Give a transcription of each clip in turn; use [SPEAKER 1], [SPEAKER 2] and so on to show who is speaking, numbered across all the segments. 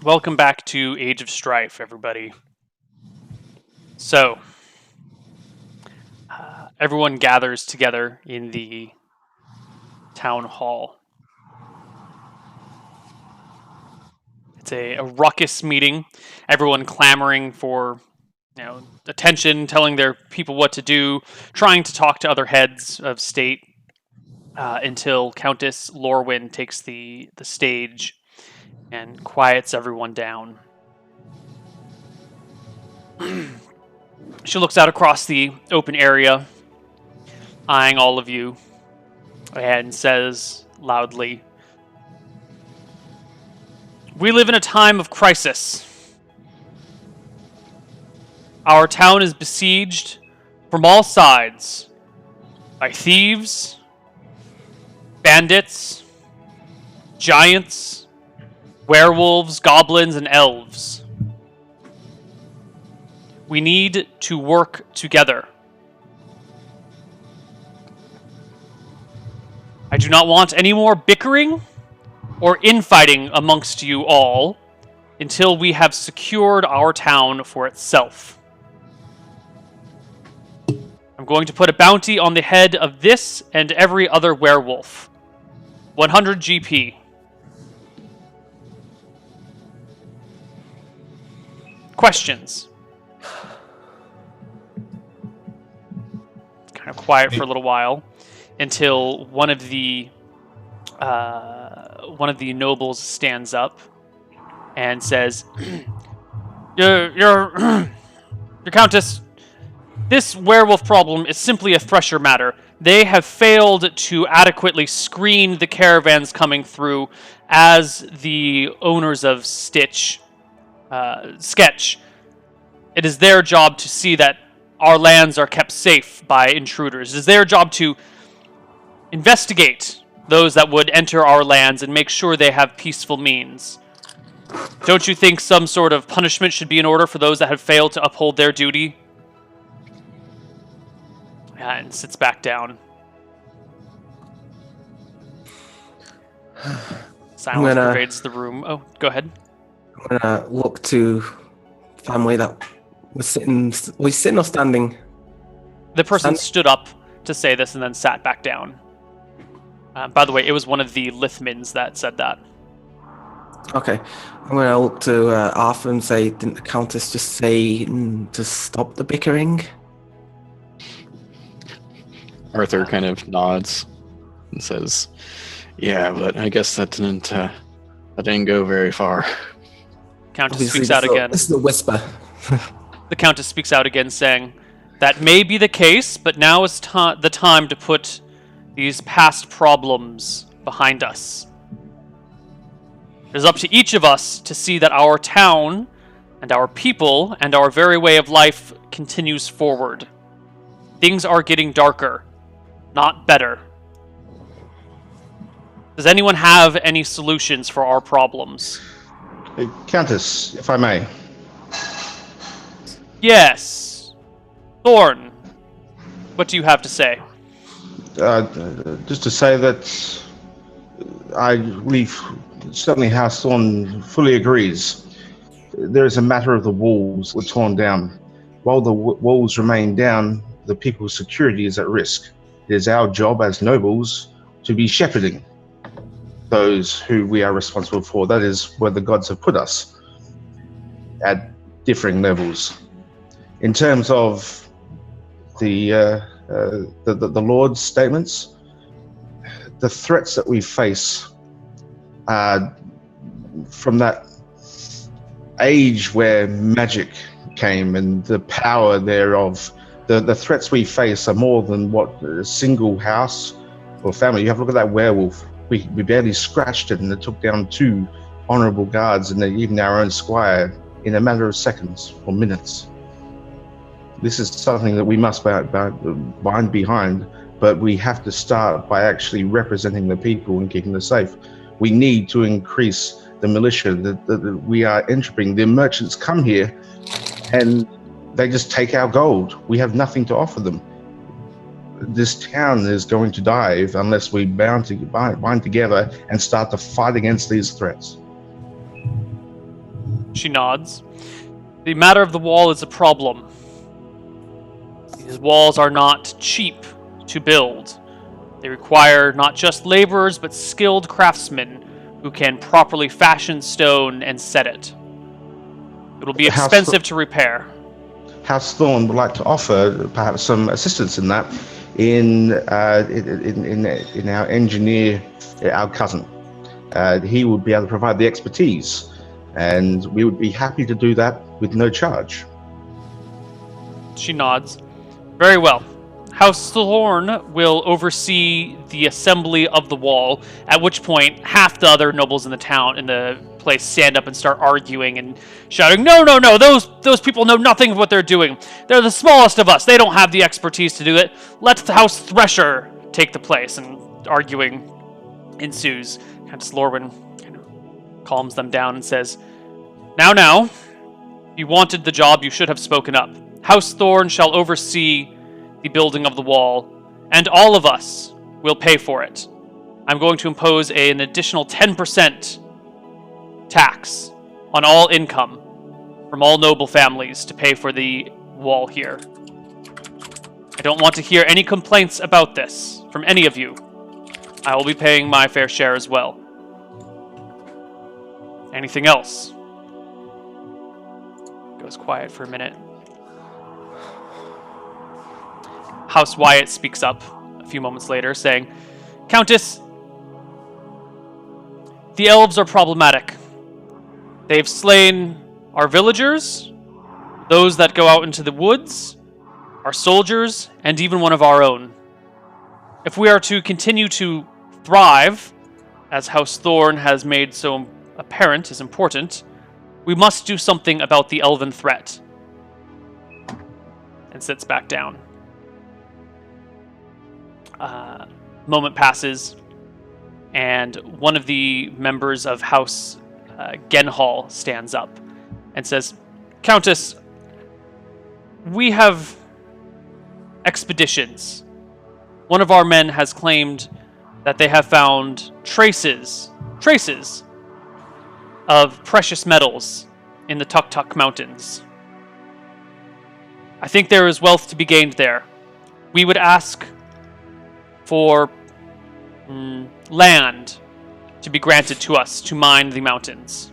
[SPEAKER 1] Welcome back to Age of Strife, everybody. So, everyone gathers together in the town hall. It's a ruckus meeting. Everyone clamoring for, attention, telling their people what to do, trying to talk to other heads of state until Countess Lorwyn takes the stage and quiets everyone down. She looks out across the open area, eyeing all of you, and says loudly, "We live in a time of crisis. Our town is besieged from all sides by thieves, bandits, giants, werewolves, goblins, and elves. We need to work together. I do not want any more bickering or infighting amongst you all until we have secured our town for itself. I'm going to put a bounty on the head of this and every other werewolf. 100 GP. Questions?" Kind of quiet for a little while until one of the nobles stands up and says, "Your Countess, this werewolf problem is simply a thresher matter. They have failed to adequately screen the caravans coming through as the owners of Sketch. It is their job to see that our lands are kept safe by intruders. It is their job to investigate those that would enter our lands and make sure they have peaceful means. Don't you think some sort of punishment should be in order for those that have failed to uphold their duty?" And sits back down. Silence pervades the room. Oh, go ahead.
[SPEAKER 2] I'm gonna look to family that was sitting or standing.
[SPEAKER 1] The person stood up to say this and then sat back down. By the way, it was one of the Lithmans that said that.
[SPEAKER 2] Okay, I'm gonna look to Arthur and say, "Didn't the Countess just say to stop the bickering?"
[SPEAKER 3] Arthur kind of nods and says, "Yeah, but I guess that didn't go very far."
[SPEAKER 1] Countess
[SPEAKER 2] Obviously,
[SPEAKER 1] speaks out again.
[SPEAKER 2] This is a whisper.
[SPEAKER 1] The Countess speaks out again, saying, "That may be the case, but now is the time to put these past problems behind us. It is up to each of us to see that our town and our people and our very way of life continues forward. Things are getting darker, not better. Does anyone have any solutions for our problems?"
[SPEAKER 4] Countess, if I may.
[SPEAKER 1] Yes. Thorn, what do you have to say?
[SPEAKER 4] Just to say that we certainly House Thorn fully agrees. There is a matter of the walls were torn down. While the walls remain down, the people's security is at risk. It is our job as nobles to be shepherding those who we are responsible for. That is where the gods have put us at differing levels. In terms of the Lord's statements, the threats that we face from that age where magic came and the power thereof, the threats we face are more than what a single house or family. You have to look at that werewolf. We barely scratched it, and it took down 2 honorable guards and even our own squire in a matter of seconds or minutes. This is something that we must bind behind, but we have to start by actually representing the people and keeping them safe. We need to increase the militia that we are entering. The merchants come here and they just take our gold. We have nothing to offer them. This town is going to die unless we bind together and start to fight against these threats.
[SPEAKER 1] She nods. The matter of the wall is a problem. These walls are not cheap to build. They require not just laborers, but skilled craftsmen who can properly fashion stone and set it. It will be expensive to repair.
[SPEAKER 4] House Thorn would like to offer perhaps some assistance in that in our engineer, our cousin. He would be able to provide the expertise, and we would be happy to do that with no charge.
[SPEAKER 1] She nods. Very well. House Thorn will oversee the assembly of the wall, at which point half the other nobles in the place stand up and start arguing and shouting, No, those people know nothing of what they're doing. They're the smallest of us. They don't have the expertise to do it. Let the House Thresher take the place. And arguing ensues. Countess Lorwyn kind of calms them down and says, Now, if you wanted the job, you should have spoken up. House Thorn shall oversee the building of the wall, and all of us will pay for it. I'm going to impose an additional 10% tax on all income from all noble families to pay for the wall here. I don't want to hear any complaints about this from any of you. I will be paying my fair share as well. Anything else? Goes quiet for a minute. House Wyatt speaks up a few moments later, saying, Countess, the elves are problematic. They've slain our villagers, those that go out into the woods, our soldiers, and even one of our own. If we are to continue to thrive, as House Thorn has made so apparent is important, we must do something about the elven threat. And sits back down. Moment passes, and one of the members of House Genhall stands up and says, Countess, we have expeditions. One of our men has claimed that they have found traces of precious metals in the Tuk-Tuk Mountains. I think there is wealth to be gained there. We would ask for land to be granted to us to mine the mountains.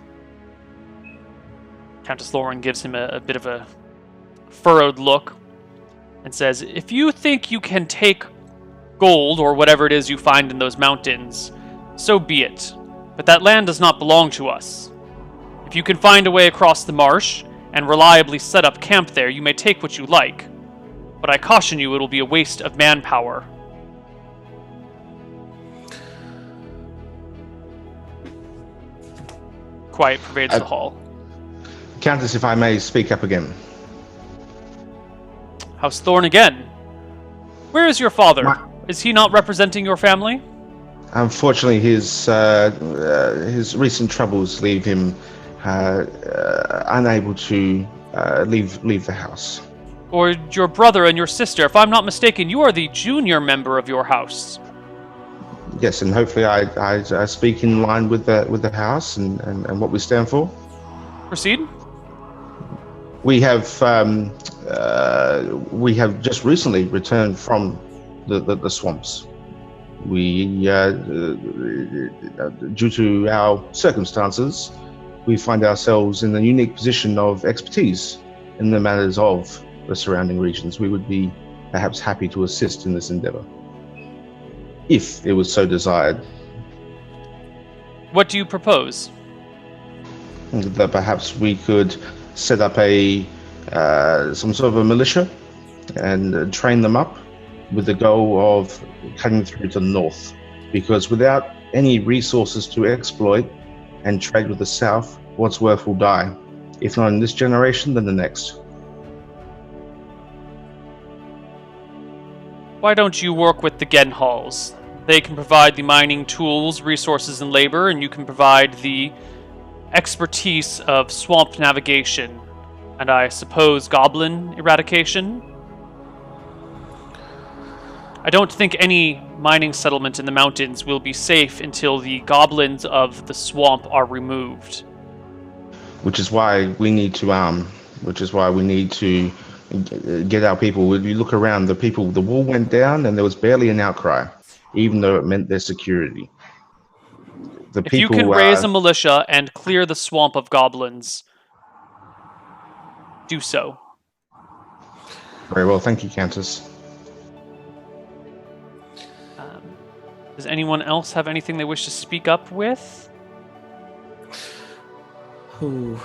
[SPEAKER 1] Countess Lauren gives him a bit of a furrowed look and says, If you think you can take gold or whatever it is you find in those mountains, so be it. But that land does not belong to us. If you can find a way across the marsh and reliably set up camp there, you may take what you like. But I caution you, it will be a waste of manpower. Quiet pervades the hall.
[SPEAKER 4] Countess, if I may speak up again.
[SPEAKER 1] House Thorn again. Where is your father? Is he not representing your family?
[SPEAKER 4] Unfortunately, his recent troubles leave him unable to leave the house.
[SPEAKER 1] Or your brother and your sister. If I'm not mistaken, you are the junior member of your house.
[SPEAKER 4] Yes, and hopefully I speak in line with the house and what we stand for.
[SPEAKER 1] Proceed.
[SPEAKER 4] We have just recently returned from the swamps. We, due to our circumstances, we find ourselves in a unique position of expertise in the matters of the surrounding regions. We would be perhaps happy to assist in this endeavor, if it was so desired.
[SPEAKER 1] What do you propose?
[SPEAKER 4] That perhaps we could set up some sort of a militia and train them up with the goal of cutting through to the north, because without any resources to exploit and trade with the south, what's worth will die, if not in this generation, then the next.
[SPEAKER 1] Why don't you work with the Genhalls? They can provide the mining tools, resources, and labor, and you can provide the expertise of swamp navigation, and I suppose goblin eradication? I don't think any mining settlement in the mountains will be safe until the goblins of the swamp are removed.
[SPEAKER 4] which is why we need to get our people. When you look around, the wall went down, and there was barely an outcry, even though it meant their security. The
[SPEAKER 1] If you can
[SPEAKER 4] people,
[SPEAKER 1] raise a militia and clear the swamp of goblins, do so.
[SPEAKER 4] very well, thank you, Countess.
[SPEAKER 1] Does anyone else have anything they wish to speak up with?
[SPEAKER 2] Ooh.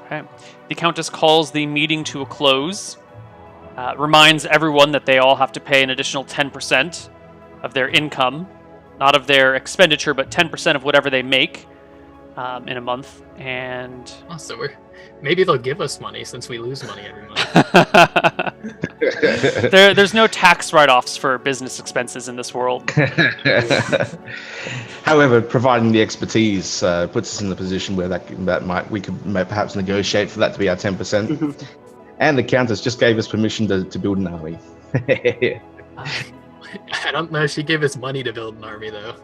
[SPEAKER 1] Okay. The Countess calls the meeting to a close, reminds everyone that they all have to pay an additional 10% of their income, not of their expenditure, but 10% of whatever they make in a month. And
[SPEAKER 5] Oh, so maybe they'll give us money since we lose money every month.
[SPEAKER 1] there's no tax write-offs for business expenses in this world.
[SPEAKER 4] However, providing the expertise puts us in the position where we could perhaps negotiate for that to be our 10%. And the Countess just gave us permission to build an army.
[SPEAKER 5] I don't know if she gave us money to build an army, though.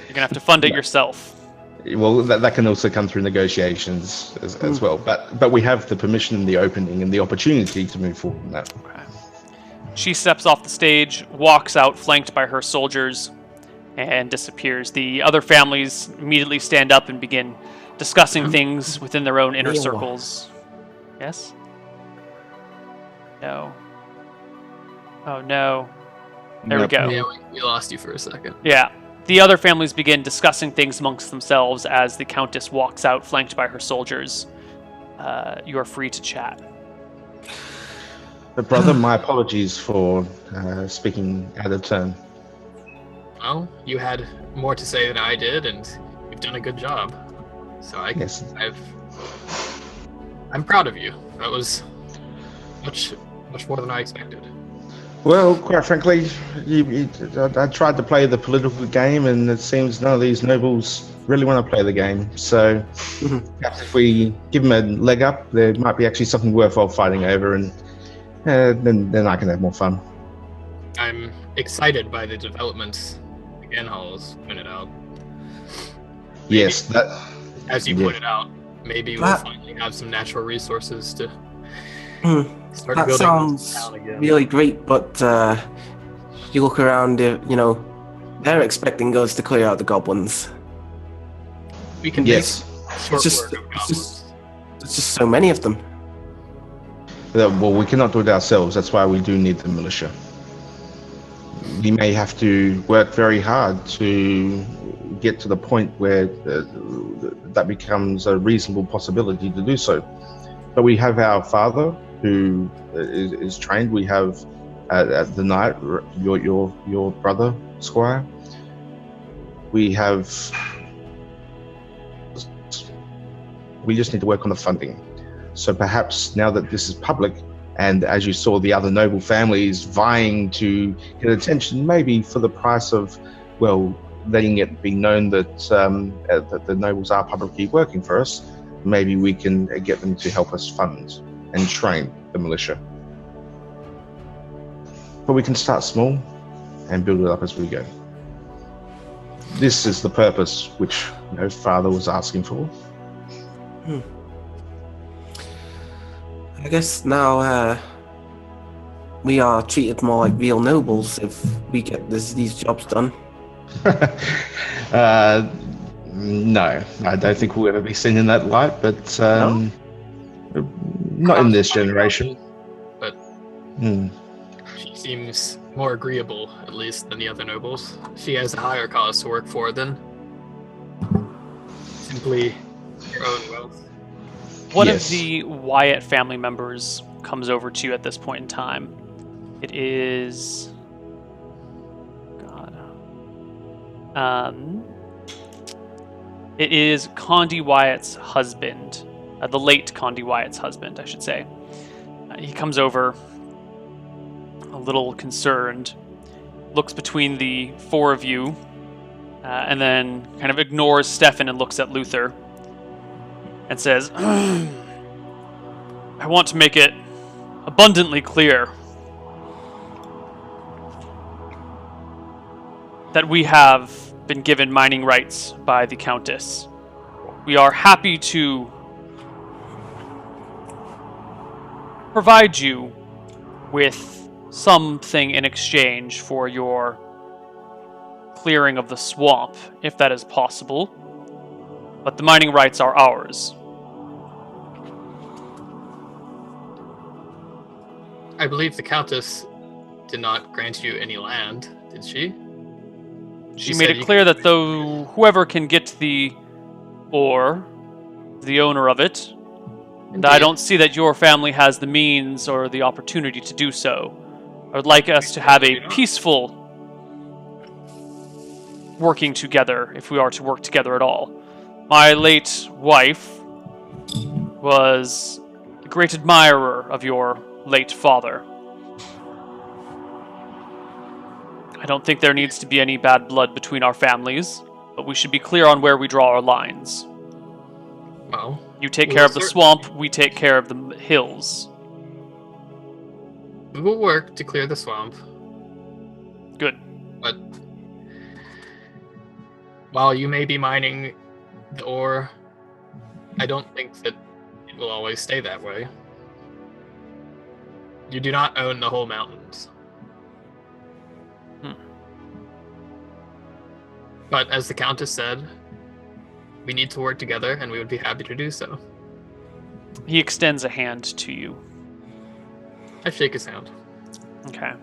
[SPEAKER 1] You're gonna have to fund it yourself.
[SPEAKER 4] Well, that can also come through negotiations as well. But we have the permission and the opening and the opportunity to move forward in that.
[SPEAKER 1] She steps off the stage, walks out, flanked by her soldiers, and disappears. The other families immediately stand up and begin discussing things within their own inner circles. Yes? No. Oh, no. There we go.
[SPEAKER 5] Yeah, we lost you for a second.
[SPEAKER 1] Yeah. The other families begin discussing things amongst themselves as the Countess walks out, flanked by her soldiers. You are free to chat.
[SPEAKER 4] But brother, my apologies for speaking out of turn.
[SPEAKER 5] Well, you had more to say than I did, and you've done a good job. So I'm proud of you. That was much more than I expected.
[SPEAKER 4] Well, quite frankly, I tried to play the political game, and it seems none of these nobles really want to play the game. So perhaps if we give them a leg up, there might be actually something worthwhile fighting over, and then I can have more fun.
[SPEAKER 5] I'm excited by the developments again, Hall's pointed out.
[SPEAKER 4] Yes, that.
[SPEAKER 5] As you pointed out, maybe we'll finally have some natural resources to start
[SPEAKER 2] that
[SPEAKER 5] building
[SPEAKER 2] sounds
[SPEAKER 5] town again.
[SPEAKER 2] really great, but you look around, they're expecting us to clear out the goblins.
[SPEAKER 5] We can
[SPEAKER 4] Yes.
[SPEAKER 5] make short
[SPEAKER 2] It's
[SPEAKER 5] work of goblins.
[SPEAKER 2] There's just so many of them.
[SPEAKER 4] Well, we cannot do it ourselves. That's why we do need the militia. We may have to work very hard to get to the point where that becomes a reasonable possibility to do so. But we have our father who is trained. We have the knight, your brother, Squire. We just need to work on the funding. So perhaps now that this is public, and as you saw the other noble families vying to get attention, maybe for the price of, well, letting it be known that the nobles are publicly working for us, maybe we can get them to help us fund and train the militia. But we can start small and build it up as we go. This is the purpose which Father was asking for.
[SPEAKER 2] I guess now we are treated more like real nobles if we get these jobs done.
[SPEAKER 4] No, I don't think we'll ever be seen in that light, but not in this generation.
[SPEAKER 5] But she seems more agreeable, at least, than the other nobles. She has a higher cause to work for than simply your own wealth.
[SPEAKER 1] One
[SPEAKER 4] Yes.
[SPEAKER 1] of the Wyatt family members comes over to you at this point in time. It is... it is Condi Wyatt's husband. The late Condi Wyatt's husband, I should say. He comes over, a little concerned, looks between the four of you, and then kind of ignores Stefan and looks at Luther, and says, I want to make it abundantly clear that we have been given mining rights by the Countess. We are happy to provide you with something in exchange for your clearing of the swamp, if that is possible. But the mining rights are ours.
[SPEAKER 5] I believe the Countess did not grant you any land, did she?
[SPEAKER 1] She made it clear that though whoever can get the ore, the owner of it, and I don't see that your family has the means or the opportunity to do so. I would like us to have a peaceful working together, if we are to work together at all. My late wife was a great admirer of your late father. I don't think there needs to be any bad blood between our families, but we should be clear on where we draw our lines.
[SPEAKER 5] Well,
[SPEAKER 1] you take care of the swamp, we take care of the hills.
[SPEAKER 5] We will work to clear the swamp.
[SPEAKER 1] Good.
[SPEAKER 5] But while you may be mining the ore, I don't think that it will always stay that way. You do not own the whole mountains. But as the Countess said, we need to work together, and we would be happy to do so.
[SPEAKER 1] He extends a hand to you.
[SPEAKER 5] I shake his hand.
[SPEAKER 1] Okay.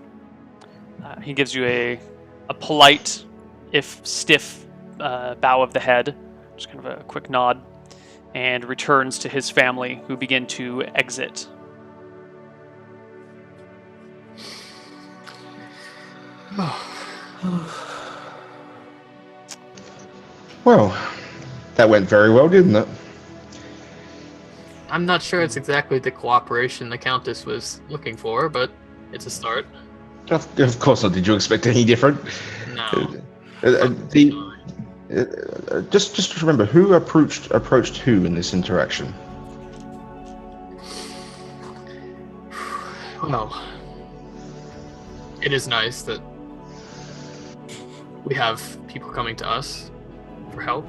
[SPEAKER 1] He gives you a polite, if stiff, bow of the head, just kind of a quick nod, and returns to his family, who begin to exit.
[SPEAKER 4] Well, that went very well, didn't it?
[SPEAKER 5] I'm not sure it's exactly the cooperation the Countess was looking for, but it's a start.
[SPEAKER 4] Of course not. Did you expect any different?
[SPEAKER 5] No.
[SPEAKER 4] Just remember, who approached who in this interaction?
[SPEAKER 5] Well, it is nice that we have people coming to us for help.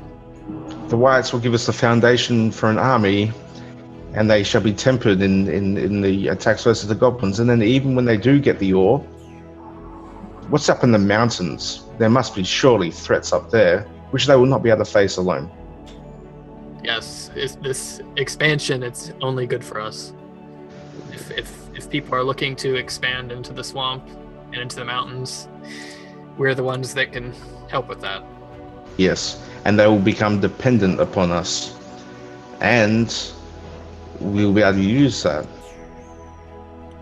[SPEAKER 4] The Wyatts will give us the foundation for an army, and they shall be tempered in the attacks versus the goblins. And then even when they do get the ore, what's up in the mountains? There must be surely threats up there, which they will not be able to face alone.
[SPEAKER 5] Yes, this expansion, it's only good for us. If people are looking to expand into the swamp and into the mountains, we're the ones that can help with that.
[SPEAKER 4] Yes, and they will become dependent upon us, and we'll be able to use that.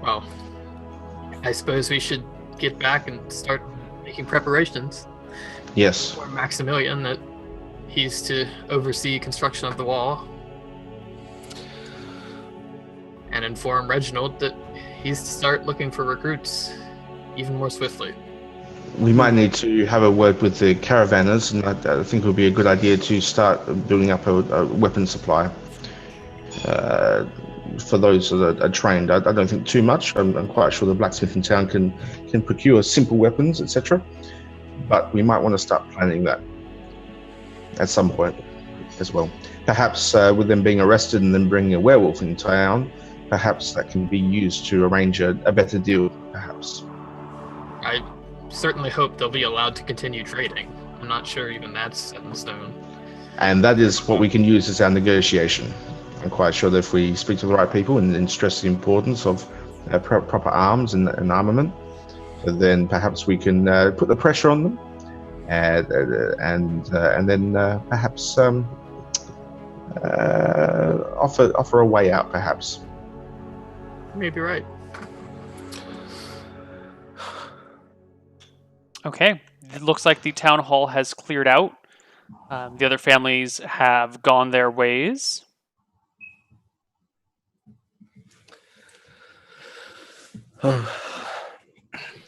[SPEAKER 5] Well, I suppose we should get back and start making preparations.
[SPEAKER 4] Yes.
[SPEAKER 5] For Maximilian, that he's to oversee construction of the wall, and inform Reginald that he's to start looking for recruits even more swiftly.
[SPEAKER 4] We might need to have a word with the caravanners, and I think it would be a good idea to start building up a weapon supply for those that are trained. I don't think too much. I'm quite sure the blacksmith in town can procure simple weapons, etc. But we might want to start planning that at some point as well. Perhaps with them being arrested and then bringing a werewolf in town, perhaps that can be used to arrange a better deal, perhaps.
[SPEAKER 5] I certainly hope they'll be allowed to continue trading. I'm not sure even that's set in stone.
[SPEAKER 4] And that is what we can use as our negotiation. I'm quite sure that if we speak to the right people and stress the importance of proper arms and armament, then perhaps we can put the pressure on them, and then perhaps offer a way out, perhaps.
[SPEAKER 5] You may be right.
[SPEAKER 1] Okay, it looks like the town hall has cleared out. The other families have gone their ways.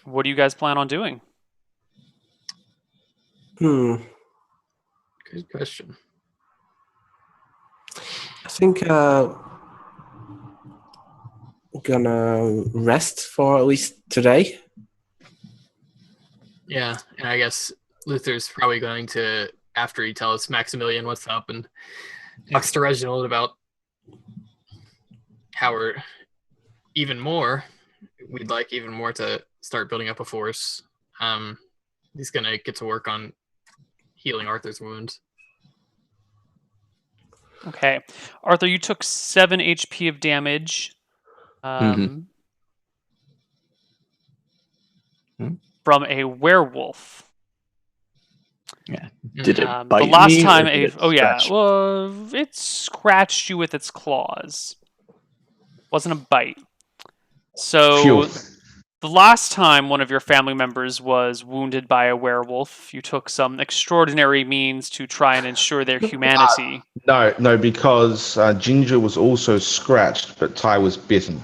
[SPEAKER 1] What do you guys plan on doing?
[SPEAKER 5] Good question.
[SPEAKER 2] I think gonna rest for at least today.
[SPEAKER 5] Yeah, and I guess Luther's probably going to, after he tells Maximilian what's up and talks to Reginald about how we're even more, we'd like even more to start building up a force. He's gonna get to work on healing Arthur's wound.
[SPEAKER 1] Okay. Arthur, you took 7 HP of damage. From a werewolf.
[SPEAKER 3] Yeah. Did it
[SPEAKER 1] The
[SPEAKER 3] bite
[SPEAKER 1] last
[SPEAKER 3] me?
[SPEAKER 1] time
[SPEAKER 3] or did it scratch?
[SPEAKER 1] well, it scratched you with its claws. Wasn't a bite. So
[SPEAKER 4] Phew.
[SPEAKER 1] the last time one of your family members was wounded by a werewolf, you took some extraordinary means to try and ensure their humanity.
[SPEAKER 4] No, because Ginger was also scratched, but Ty was bitten.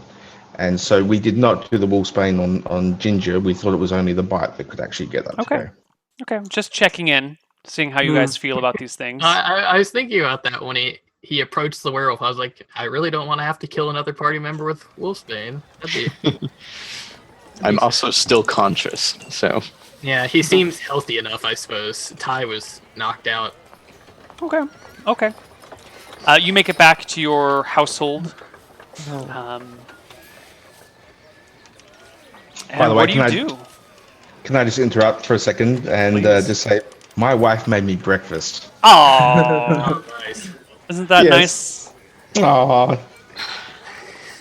[SPEAKER 4] And so we did not do the wolfsbane on Ginger. We thought it was only the bite that could actually get that
[SPEAKER 1] Okay.
[SPEAKER 4] to go.
[SPEAKER 1] Okay, just checking in, seeing how you guys feel about these things.
[SPEAKER 5] I was thinking about that when he approached the werewolf. I was like, I really don't want to have to kill another party member with wolfsbane.
[SPEAKER 3] I'm also still conscious, so
[SPEAKER 5] Yeah, he seems healthy enough, I suppose. Ty was knocked out.
[SPEAKER 1] Okay. You make it back to your household.
[SPEAKER 4] By the way,
[SPEAKER 1] what do you do?
[SPEAKER 4] Can I just interrupt for a second and
[SPEAKER 1] Please.
[SPEAKER 4] just say, my wife made me breakfast.
[SPEAKER 1] Oh,
[SPEAKER 5] Nice.
[SPEAKER 1] isn't that
[SPEAKER 4] Yes.
[SPEAKER 1] nice?
[SPEAKER 4] Aww.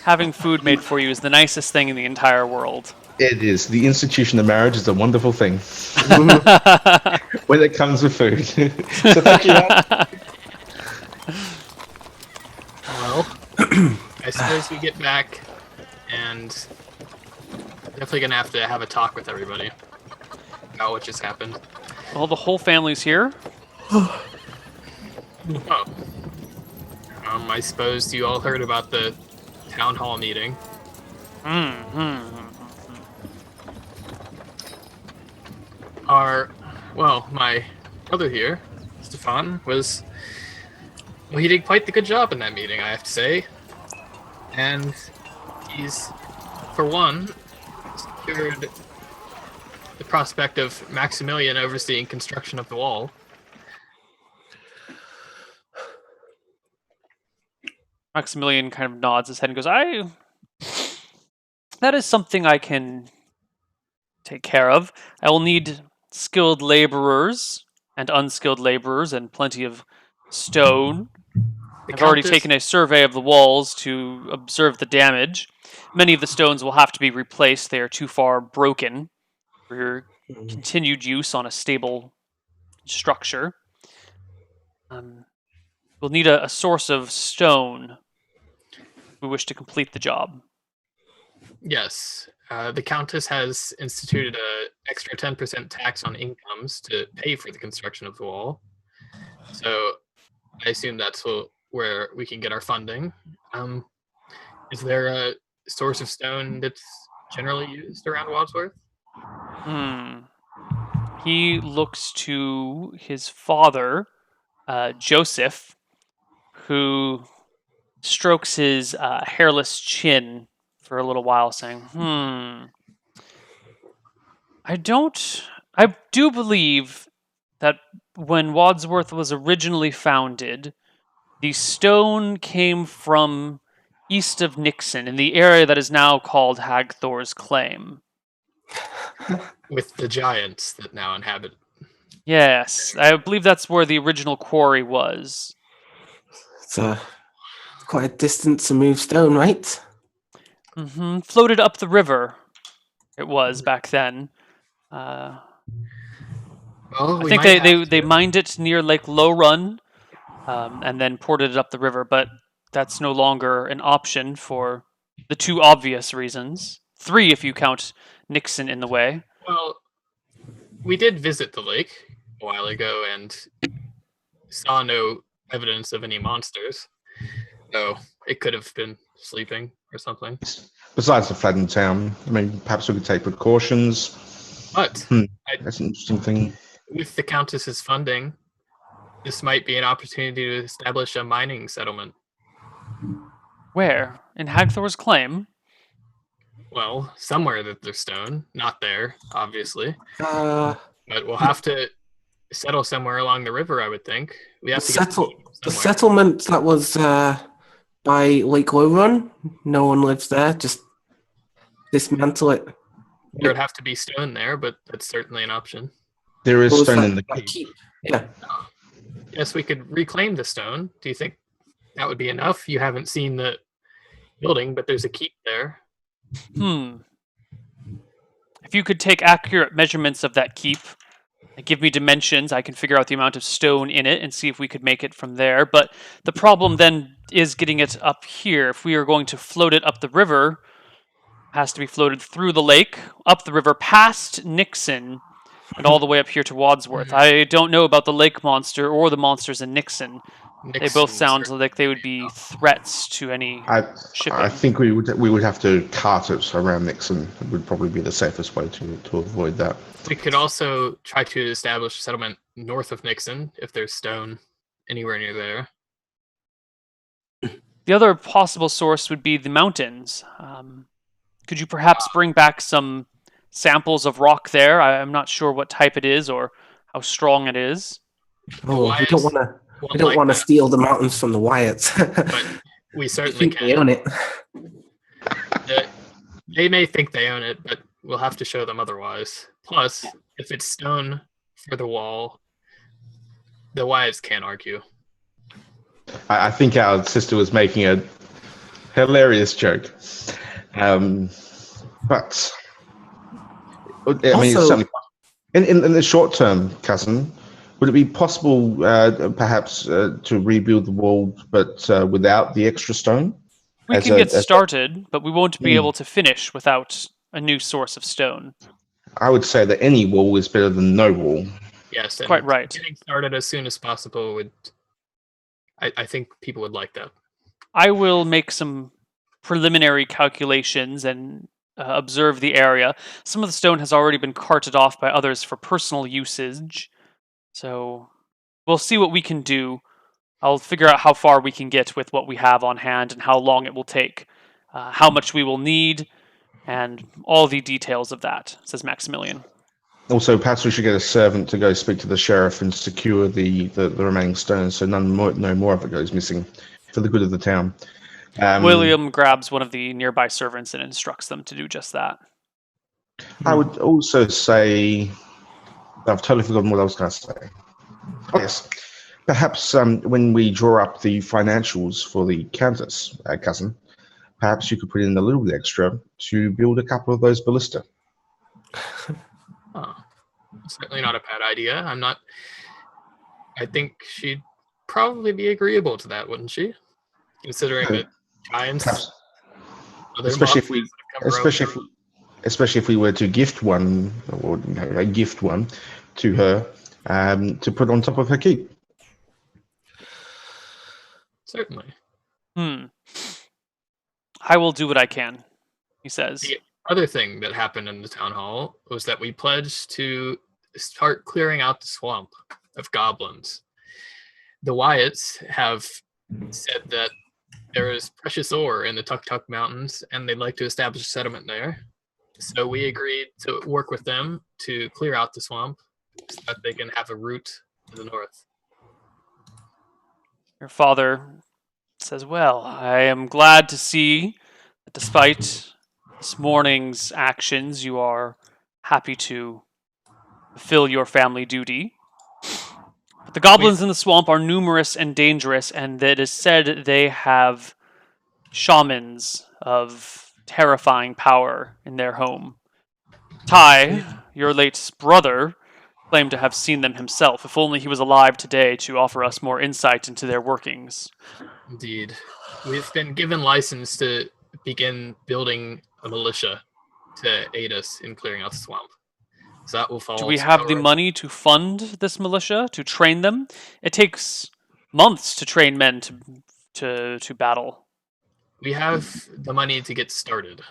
[SPEAKER 1] Having food made for you is the nicest thing in the entire world.
[SPEAKER 4] It is. The institution of marriage is a wonderful thing when it comes with food. So thank you.
[SPEAKER 5] Well, I suppose we get back, and definitely gonna have to have a talk with everybody about what just happened.
[SPEAKER 1] Well, the whole family's here.
[SPEAKER 5] Oh. I suppose you all heard about the town hall meeting. My brother here, Stefan, he did quite the good job in that meeting, I have to say. And he's, for one, secured the prospect of Maximilian overseeing construction of the wall.
[SPEAKER 1] Maximilian kind of nods his head and goes, that is something I can take care of. I will need skilled laborers and unskilled laborers and plenty of stone. I've already taken a survey of the walls to observe the damage. Many of the stones will have to be replaced. They are too far broken for your continued use on a stable structure. We'll need a source of stone if we wish to complete the job.
[SPEAKER 5] Yes. The Countess has instituted an extra 10% tax on incomes to pay for the construction of the wall. So I assume that's where we can get our funding. Is there a source of stone that's generally used around Wadsworth?
[SPEAKER 1] He looks to his father, Joseph, who strokes his hairless chin for a little while, saying, I do believe that when Wadsworth was originally founded, the stone came from east of Nixon, in the area that is now called Hagthor's Claim.
[SPEAKER 5] With the giants that now inhabit.
[SPEAKER 1] Yes, I believe that's where the original quarry was.
[SPEAKER 2] It's quite a distance to move stone, right?
[SPEAKER 1] Floated up the river. It was back then. I think they mined it near Lake Low Run, and then ported it up the river. But that's no longer an option for the 2 obvious reasons. 3 if you count Nixon in the way.
[SPEAKER 5] Well, we did visit the lake a while ago and saw no evidence of any monsters. So it could have been sleeping or something.
[SPEAKER 4] Besides the flattened town, I mean, perhaps we could take precautions.
[SPEAKER 5] But
[SPEAKER 4] That's an interesting thing.
[SPEAKER 5] With the Countess's funding, this might be an opportunity to establish a mining settlement.
[SPEAKER 1] Where? In Hagthor's Claim?
[SPEAKER 5] Well, somewhere that there's stone. Not there, obviously.
[SPEAKER 2] The
[SPEAKER 5] But we'll have to settle somewhere along the river, I would think. We have to get
[SPEAKER 2] the settlement that was by Lake Low Run. No one lives there. Just dismantle it.
[SPEAKER 5] There would have to be stone there, but that's certainly an option.
[SPEAKER 4] There is
[SPEAKER 2] What was
[SPEAKER 4] stone
[SPEAKER 2] that?
[SPEAKER 4] in the
[SPEAKER 2] That
[SPEAKER 4] keep.
[SPEAKER 2] keep. Yeah.
[SPEAKER 5] Yes, we could reclaim the stone. Do you think that would be enough? You haven't seen the building, but there's a keep there.
[SPEAKER 1] If you could take accurate measurements of that keep and give me dimensions, I can figure out the amount of stone in it and see if we could make it from there. But the problem then is getting it up here. If we are going to float it up the river, it has to be floated through the lake, up the river, past Nixon, and all the way up here to Wadsworth. I don't know about the lake monster or the monsters in Nixon. They both sound like they would be threats to any shipping.
[SPEAKER 4] I think we would have to cart it around Nixon. It would probably be the safest way to avoid that.
[SPEAKER 5] We could also try to establish a settlement north of Nixon if there's stone anywhere near there.
[SPEAKER 1] The other possible source would be the mountains. Could you perhaps bring back some samples of rock there? I'm not sure what type it is or how strong it is.
[SPEAKER 2] Oh, we don't want to. We don't want to steal the mountains from the Wyatts.
[SPEAKER 5] But we certainly
[SPEAKER 2] think they own it.
[SPEAKER 5] They may think they own it, but we'll have to show them otherwise. Plus, if it's stone for the wall, the Wyatts can't argue.
[SPEAKER 4] I think our sister was making a hilarious joke. But I mean,
[SPEAKER 2] Also-
[SPEAKER 4] certainly in the short term, cousin, would it be possible perhaps to rebuild the wall but without the extra stone?
[SPEAKER 1] We can get started, but we won't be able to finish without a new source of stone.
[SPEAKER 4] I would say that any wall is better than no wall.
[SPEAKER 5] Yes, and
[SPEAKER 1] Quite right.
[SPEAKER 5] getting started as soon as possible would. I think people would like that.
[SPEAKER 1] I will make some preliminary calculations and observe the area. Some of the stone has already been carted off by others for personal usage, so we'll see what we can do. I'll figure out how far we can get with what we have on hand and how long it will take, how much we will need, and all the details of that, says Maximilian.
[SPEAKER 4] Also, perhaps we should get a servant to go speak to the sheriff and secure the remaining stones so no more of it goes missing for the good of the town.
[SPEAKER 1] William grabs one of the nearby servants and instructs them to do just that.
[SPEAKER 4] I would also say, I've totally forgotten what I was going to say. Oh, yes. Perhaps when we draw up the financials for the Countess, cousin, perhaps you could put in a little bit extra to build a couple of those ballista.
[SPEAKER 5] Oh, certainly not a bad idea. I think she'd probably be agreeable to that, wouldn't she? Considering that giants,
[SPEAKER 4] Perhaps.
[SPEAKER 5] other
[SPEAKER 4] Especially if we were to gift one, or gift one to her to put on top of her keep.
[SPEAKER 5] Certainly.
[SPEAKER 1] I will do what I can, he says.
[SPEAKER 5] The other thing that happened in the town hall was that we pledged to start clearing out the swamp of goblins. The Wyatts have said that there is precious ore in the Tuk Tuk Mountains, and they'd like to establish a settlement there. So we agreed to work with them to clear out the swamp so that they can have a route to the north.
[SPEAKER 1] Your father says, well, I am glad to see that despite this morning's actions, you are happy to fulfill your family duty. But the goblins in the swamp are numerous and dangerous, and it is said they have shamans of terrifying power in their home. Ty, your late brother, claimed to have seen them himself. If only he was alive today to offer us more insight into their workings.
[SPEAKER 5] Indeed. We've been given license to begin building a militia to aid us in clearing out the swamp. So that will fall.
[SPEAKER 1] Do we have the money to fund this militia, to train them? It takes months to train men to battle.
[SPEAKER 5] We have the money to get started.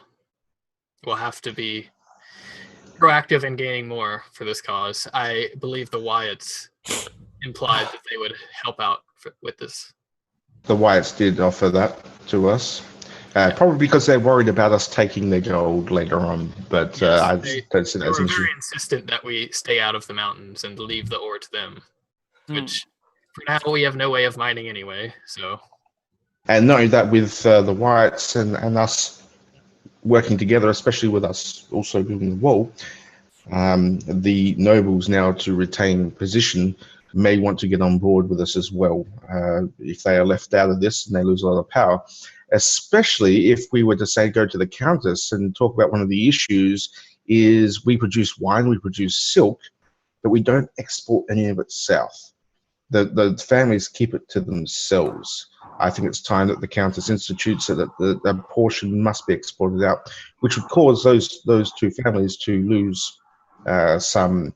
[SPEAKER 5] We'll have to be proactive in gaining more for this cause. I believe the Wyatts implied that they would help out with this.
[SPEAKER 4] The Wyatts did offer that to us. Probably because they're worried about us taking their gold later on, but
[SPEAKER 5] Yes,
[SPEAKER 4] I don't see
[SPEAKER 5] They
[SPEAKER 4] that as
[SPEAKER 5] were
[SPEAKER 4] an issue.
[SPEAKER 5] very insistent that we stay out of the mountains and leave the ore to them, which for now we have no way of mining anyway. So
[SPEAKER 4] And knowing that with the Wyatts and us working together, especially with us also building the wall, the nobles now to retain position may want to get on board with us as well. If they are left out of this and they lose a lot of power, especially if we were to say go to the Countess and talk about one of the issues is we produce wine, we produce silk, but we don't export any of it south. The families keep it to themselves. I think it's time that the Countess institutes that a portion must be exported out, which would cause those two families to lose some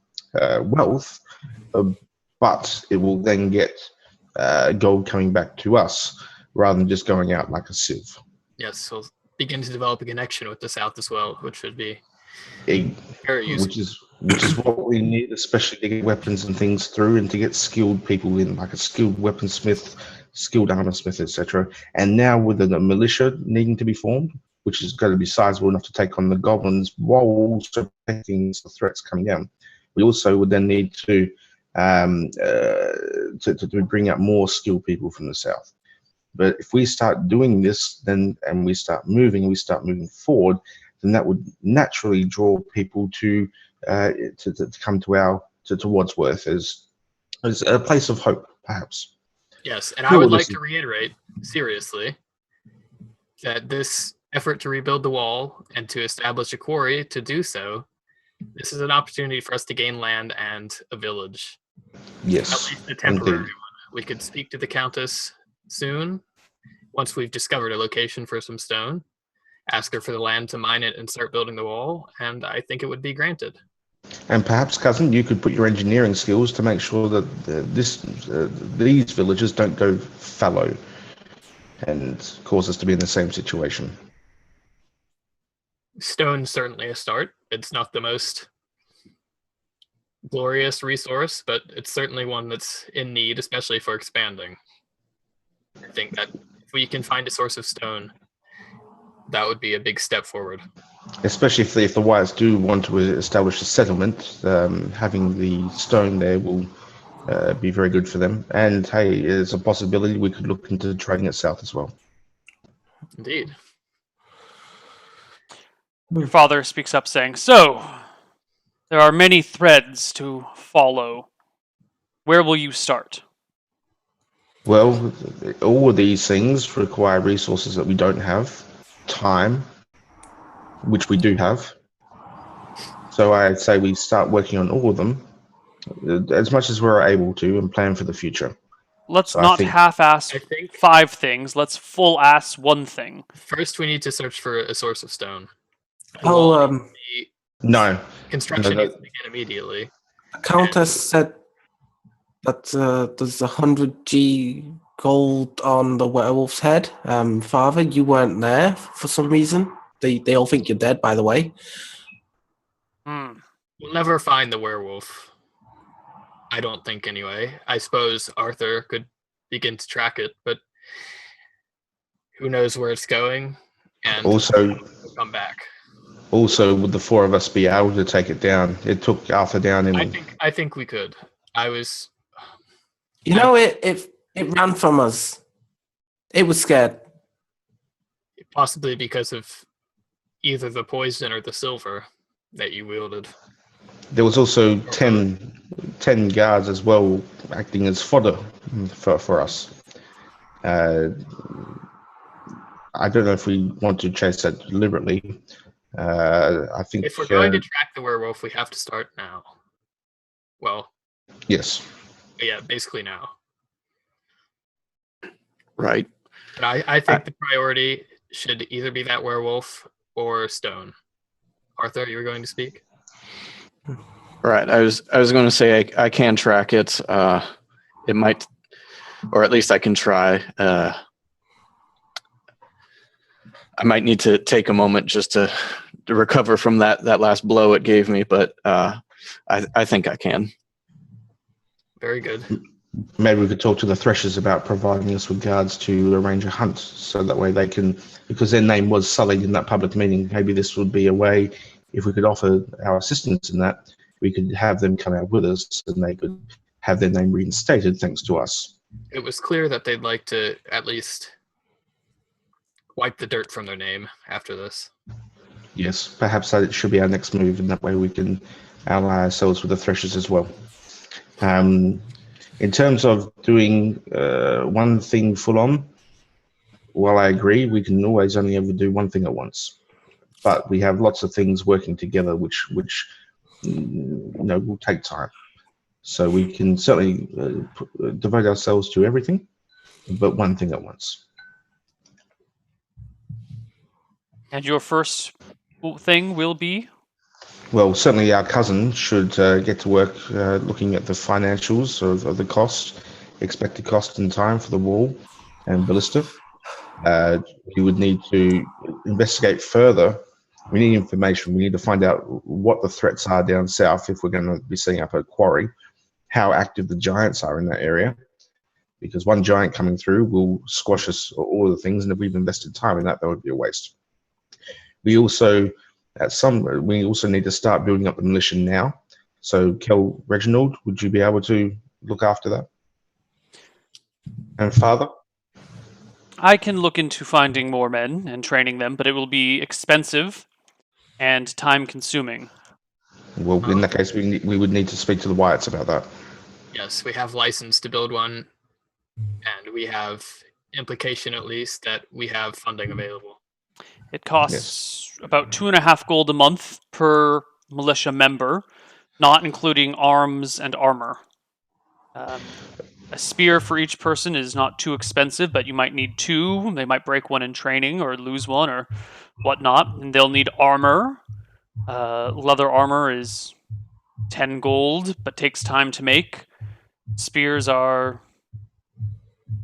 [SPEAKER 4] wealth, but it will then get gold coming back to us rather than just going out like a sieve.
[SPEAKER 5] Yes, we'll begin to develop a connection with the South as well, which would be
[SPEAKER 4] very useful. Which is what we need, especially to get weapons and things through, and to get skilled people in, like a skilled weaponsmith, skilled armorsmith, etc. And now with a militia needing to be formed, which is going to be sizable enough to take on the goblins while also protecting the threats coming down, we also would then need to bring up more skilled people from the south. But if we start doing this, then and we start moving forward, then that would naturally draw people to come to Wadsworth as a place of hope, perhaps.
[SPEAKER 5] Yes, and I would like to reiterate seriously that this effort to rebuild the wall and to establish a quarry to do so, this is an opportunity for us to gain land and a village.
[SPEAKER 4] Yes,
[SPEAKER 5] at least a temporary one. We could speak to the Countess soon, once we've discovered a location for some stone, ask her for the land to mine it and start building the wall, and I think it would be granted.
[SPEAKER 4] And perhaps, cousin, you could put your engineering skills to make sure that these villages don't go fallow and cause us to be in the same situation.
[SPEAKER 5] Stone's certainly a start. It's not the most glorious resource, but it's certainly one that's in need, especially for expanding. I think that if we can find a source of stone, that would be a big step forward. Especially
[SPEAKER 4] if the Wyatts do want to establish a settlement, having the stone there will be very good for them. And hey, there's a possibility we could look into trading it south as well.
[SPEAKER 5] Indeed.
[SPEAKER 1] Your father speaks up saying, "So, there are many threads to follow. Where will you start?"
[SPEAKER 4] Well, all of these things require resources that we don't have. Time, which we do have. So I'd say we start working on all of them as much as we're able to and plan for the future.
[SPEAKER 1] Let's not half-ass 5 things. Let's full-ass one thing.
[SPEAKER 5] First, we need to search for a source of stone.
[SPEAKER 4] No.
[SPEAKER 5] Construction needs to begin immediately.
[SPEAKER 2] The Countess said that there's 100G gold on the werewolf's head. Father, you weren't there for some reason. They all think you're dead, by the way.
[SPEAKER 5] We'll never find the werewolf. I don't think, anyway. I suppose Arthur could begin to track it, but who knows where it's going? And
[SPEAKER 4] also,
[SPEAKER 5] we'll come back.
[SPEAKER 4] Also, would the 4 of us be able to take it down? It took Arthur down in...
[SPEAKER 5] I think we could.
[SPEAKER 2] It ran from us. It was scared.
[SPEAKER 5] Possibly because of either the poison or the silver that you wielded. There
[SPEAKER 4] was also 10 guards as well, acting as fodder for us. I don't know if we want to chase that deliberately. I think
[SPEAKER 5] if we're going to track the werewolf, we have to start now. Well,
[SPEAKER 4] yes.
[SPEAKER 5] Yeah, basically now.
[SPEAKER 3] Right.
[SPEAKER 5] But I think the priority should either be that werewolf or stone. Arthur, you were going to speak?
[SPEAKER 3] Right. I was going to say I can track it. It might, or at least I can try. I might need to take a moment just to recover from that last blow it gave me, but I think I can.
[SPEAKER 5] Very good.
[SPEAKER 4] Maybe we could talk to the Threshers about providing us with guards to arrange a hunt, so that way they can, because their name was sullied in that public meeting, maybe this would be a way, if we could offer our assistance in that, we could have them come out with us and they could have their name reinstated thanks to us.
[SPEAKER 5] It was clear that they'd like to at least wipe the dirt from their name after this.
[SPEAKER 4] Yes, perhaps that should be our next move, and that way we can ally ourselves with the Threshers as well. In terms of doing one thing full on, while I agree, we can always only ever do one thing at once. But we have lots of things working together, which will take time. So we can certainly devote ourselves to everything, but one thing at once.
[SPEAKER 1] And your first thing will be?
[SPEAKER 4] Well, certainly our cousin should get to work looking at the financials of the cost, expected cost and time for the wall and ballista. We would need to investigate further. We need information. We need to find out what the threats are down south if we're going to be setting up a quarry, how active the giants are in that area, because one giant coming through will squash us all of the things, and if we've invested time in that, that would be a waste. We also need to start building up the militia now. So, Kel Reginald, would you be able to look after that? And Father?
[SPEAKER 1] I can look into finding more men and training them, but it will be expensive and time-consuming.
[SPEAKER 4] Well, in that case, we would need to speak to the Wyatts about that.
[SPEAKER 5] Yes, we have license to build one, and we have implication at least that we have funding available.
[SPEAKER 1] It costs about 2.5 gold a month per militia member, not including arms and armor. A spear for each person is not too expensive, but you might need 2. They might break one in training or lose one or whatnot. And they'll need armor. Leather armor is 10 gold, but takes time to make. Spears are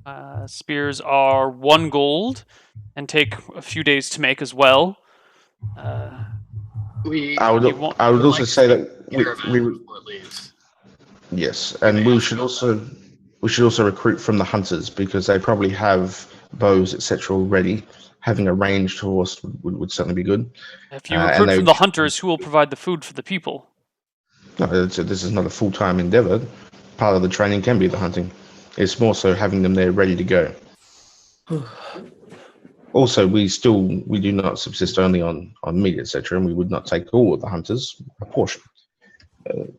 [SPEAKER 1] 1 gold and take a few days to make as well.
[SPEAKER 4] I would also say that we would. Yes, and we should also recruit from the hunters, because they probably have bows, etc. already. Having a ranged horse would certainly be good.
[SPEAKER 1] If you recruit from the hunters, who will provide the food for the people?
[SPEAKER 4] No, this is not a full-time endeavor. Part of the training can be the hunting. It's more so having them there ready to go. Also, we do not subsist only on meat, etc., and we would not take all of the hunters, a portion,